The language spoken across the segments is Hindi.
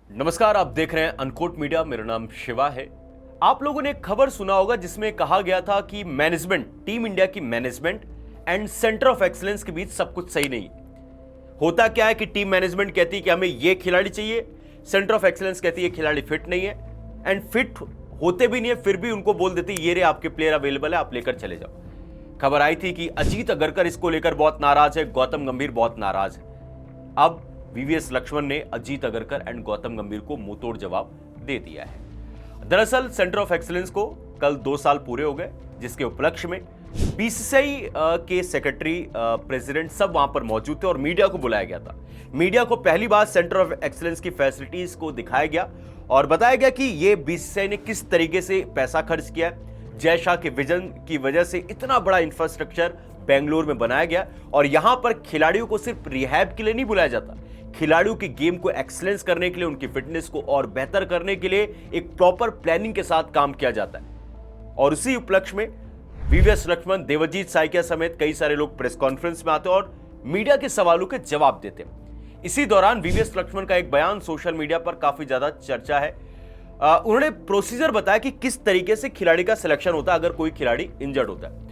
नमस्कार, आप देख रहे हैं अनकोट मीडिया। मेरा नाम शिवा है। आप लोगों ने एक खबर सुना होगा जिसमें कहा गया था कि मैनेजमेंट, टीम इंडिया की management and centre of excellence के बीच सब कुछ सही नहीं होता। क्या है कि टीम मैनेजमेंट कहती है कि हमें ये खिलाड़ी चाहिए, सेंटर ऑफ एक्सीलेंस कहती है ये खिलाड़ी फिट नहीं है, एंड फिट होते भी नहीं है फिर भी उनको बोल देती ये रे आपके प्लेयर अवेलेबल है, आप लेकर चले जाओ। खबर आई थी कि अजीत अगरकर इसको लेकर बहुत नाराज है, गौतम गंभीर बहुत नाराज है। अब वीवीएस लक्ष्मण ने अजीत अगरकर एंड गौतम गंभीर को मुंहतोड़ जवाब दे दिया है। दरअसल सेंटर ऑफ एक्सीलेंस को कल 2 साल पूरे हो गए, जिसके उपलक्ष्य में बीसीसीआई के सेक्रेटरी, प्रेसिडेंट सब वहां पर मौजूद थे और मीडिया को बुलाया गया था। मीडिया को पहली बार सेंटर ऑफ एक्सीलेंस की फैसिलिटीज को दिखाया गया और बताया गया कि ये बीसीसीआई ने किस तरीके से पैसा खर्च किया। जय शाह के विजन की वजह से इतना बड़ा इंफ्रास्ट्रक्चर बेंगलुरु में बनाया गया और यहां पर खिलाड़ियों को सिर्फ रिहैब के लिए नहीं बुलाया जाता, खिलाड़ियों की गेम को एक्सीलेंस करने के लिए, उनकी फिटनेस को और बेहतर करने के लिए एक प्रॉपर प्लानिंग के साथ काम किया जाता है। और उसी उपलक्ष्य में वीवीएस लक्ष्मण, देवजीत साइकिया समेत कई सारे लोग प्रेस कॉन्फ्रेंस में आते और मीडिया के सवालों के जवाब देते। इसी दौरान वीवीएस लक्ष्मण का एक बयान सोशल मीडिया पर काफी ज्यादा चर्चा है। उन्होंने प्रोसीजर बताया कि किस तरीके से खिलाड़ी का सिलेक्शन होता है अगर कोई खिलाड़ी इंजर्ड होता है।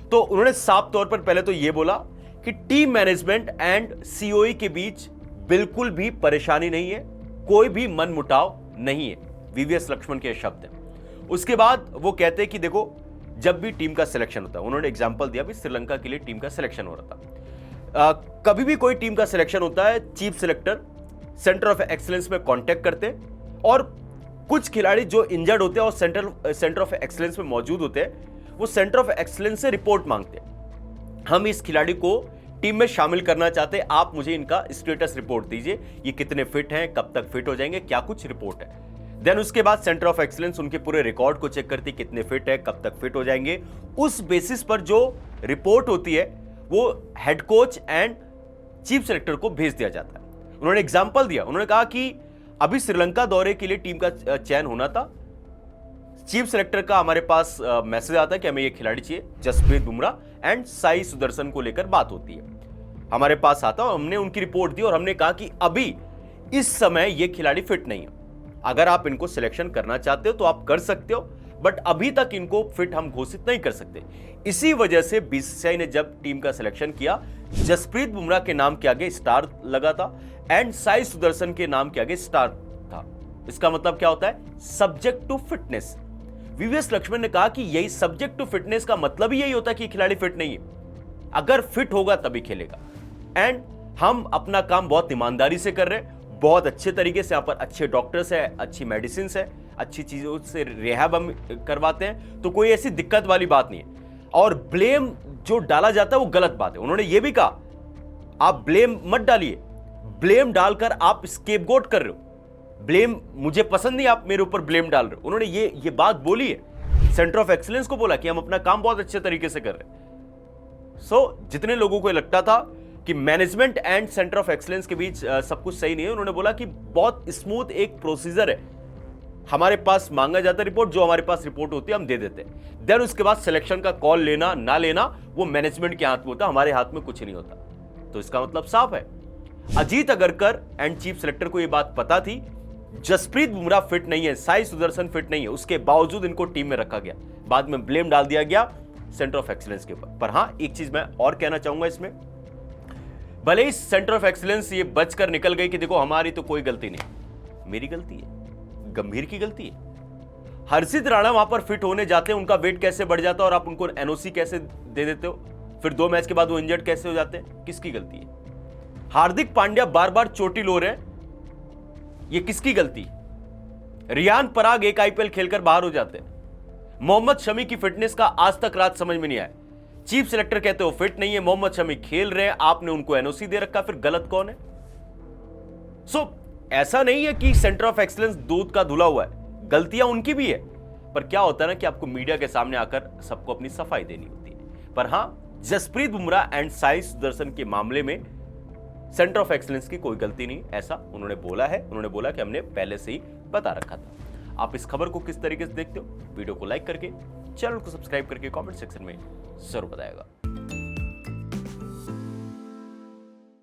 तो उन्होंने साफ तौर पर पहले तो यह बोला कि टीम मैनेजमेंट एंड सीओई के बीच बिल्कुल भी परेशानी नहीं है, कोई भी मनमुटाव नहीं है। वीवीएस लक्ष्मण के शब्द हैं। उसके बाद वो कहते हैं कि देखो, जब भी टीम का सिलेक्शन होता है, उन्होंने एग्जांपल दिया भी श्रीलंका के लिए टीम का सिलेक्शन हो रहा था, कभी भी कोई टीम का सिलेक्शन होता है, chief selector centre of excellence में कांटेक्ट करते हैं और कुछ खिलाड़ी जो इंजर्ड होते हैं और सेंटर ऑफ एक्सीलेंस में मौजूद होते हैं, वो सेंटर ऑफ एक्सीलेंस से रिपोर्ट मांगते हैं। हम इस खिलाड़ी को टीम में शामिल करना चाहते हैं, आप मुझे इनका स्टेटस रिपोर्ट दीजिए, ये कितने फिट हैं, कब तक फिट हो जाएंगे, क्या कुछ रिपोर्ट है। देन उसके बाद सेंटर ऑफ एक्सीलेंस उनके पूरे रिकॉर्ड को चेक करती है, कितने फिट है, कब तक फिट हो जाएंगे। उस बेसिस पर जो रिपोर्ट होती है वो head coach and chief selector को भेज दिया जाता है। उन्होंने एग्जाम्पल दिया, उन्होंने कहा कि अभी श्रीलंका दौरे के लिए टीम का चयन होना था, चीफ सेलेक्टर का हमारे पास मैसेज आता है कि हमें ये खिलाड़ी चाहिए, जसप्रीत बुमराह एंड साई सुदर्शन को लेकर बात होती है, हमारे पास आता है। हमने उनकी रिपोर्ट दी और हमने कहा कि अभी इस समय ये खिलाड़ी फिट नहीं है, अगर आप इनको सिलेक्शन करना चाहते हो तो आप कर सकते हो, बट अभी तक इनको फिट हम घोषित नहीं कर सकते। इसी वजह से बीसीसीआई ने जब टीम का सिलेक्शन किया, जसप्रीत बुमराह के नाम के आगे स्टार लगा था एंड साई सुदर्शन के नाम के आगे स्टार था। इसका मतलब क्या होता है? Subject to fitness. VVS Laxman ने कहा कि यही सब्जेक्ट टू फिटनेस का मतलब ही यही होता है कि खिलाड़ी फिट नहीं है, अगर फिट होगा तभी खेलेगा। एंड हम अपना काम बहुत ईमानदारी से कर रहे हैं, बहुत अच्छे तरीके से, यहाँ पर अच्छे डॉक्टर्स है, अच्छी मेडिसिन है, अच्छी चीजों से रिहैब हम करवाते हैं, तो कोई ऐसी दिक्कत वाली बात नहीं है। और ब्लेम जो डाला जाता है वो गलत बात है। उन्होंने ये भी कहा आप ब्लेम मत डालिए, ब्लेम डालकर आप स्केपगोट कर रहे हो, ब्लेम मुझे पसंद नहीं, आप मेरे ऊपर ब्लेम डाल रहे हो। उन्होंने ये बात बोली है, सेंटर ऑफ एक्सीलेंस को बोला कि हम अपना काम बहुत अच्छे तरीके से कर रहे हैं। सो जितने लोगों को लगता था कि management and centre of excellence के बीच सब कुछ सही नहीं है, उन्होंने बोला कि बहुत स्मूथ एक प्रोसीजर है, हमारे पास मांगा जाता है रिपोर्ट, जो हमारे पास रिपोर्ट होती है हम दे देते हैं। देन उसके बाद सिलेक्शन का कॉल लेना ना लेना वो मैनेजमेंट के हाथ में होता है, हमारे हाथ में कुछ नहीं होता। तो इसका मतलब साफ है, Ajit Agarkar and chief selector को यह बात पता थी जसप्रीत बुमराह फिट नहीं है, साई सुदर्शन फिट नहीं है, उसके बावजूद इनको टीम में रखा गया। बाद में ब्लेम डाल दिया गया सेंटर ऑफ एक्सीलेंस के ऊपर। पर हां, एक चीज मैं और कहना चाहूंगा इसमें, भले ही सेंटर ऑफ एक्सीलेंस ये बचकर निकल गई कि देखो हमारी तो कोई गलती नहीं, मेरी गलती है, गंभीर की गलती है। हर्षित राणा वहां पर फिट होने जाते हैं, उनका वेट कैसे बढ़ जाता है और आप उनको एनओसी कैसे दे देते हो, फिर 2 मैच के बाद वो इंजर्ड कैसे हो जाते हैं, किसकी गलती है? हार्दिक पांड्या बार बार चोटिल हो रहे हैं, ये किसकी गलती? रियान पराग एक आईपीएल खेलकर बाहर हो जाते हैं। मोहम्मद शमी की फिटनेस का आज तक रात समझ में नहीं आया, चीफ सेलेक्टर कहते हो फिट नहीं है, मोहम्मद शमी खेल रहे हैं, आपने उनको एनओसी दे रखा, फिर गलत कौन है? सो ऐसा नहीं है कि सेंटर ऑफ एक्सीलेंस दूध का धुला हुआ है, गलतियां उनकी भी है, पर क्या होता है ना कि आपको मीडिया के सामने आकर सबको अपनी सफाई देनी होती है। पर हां, जसप्रीत बुमराह एंड साई सुदर्शन के मामले में सेंटर ऑफ एक्सीलेंस की कोई गलती नहीं, ऐसा उन्होंने बोला है। उन्होंने बोला कि हमने पहले से ही बता रखा था। आप इस खबर को किस तरीके से देखते हो? वीडियो को लाइक करके, चैनल को सब्सक्राइब करके कमेंट सेक्शन में जरूर बताएगा।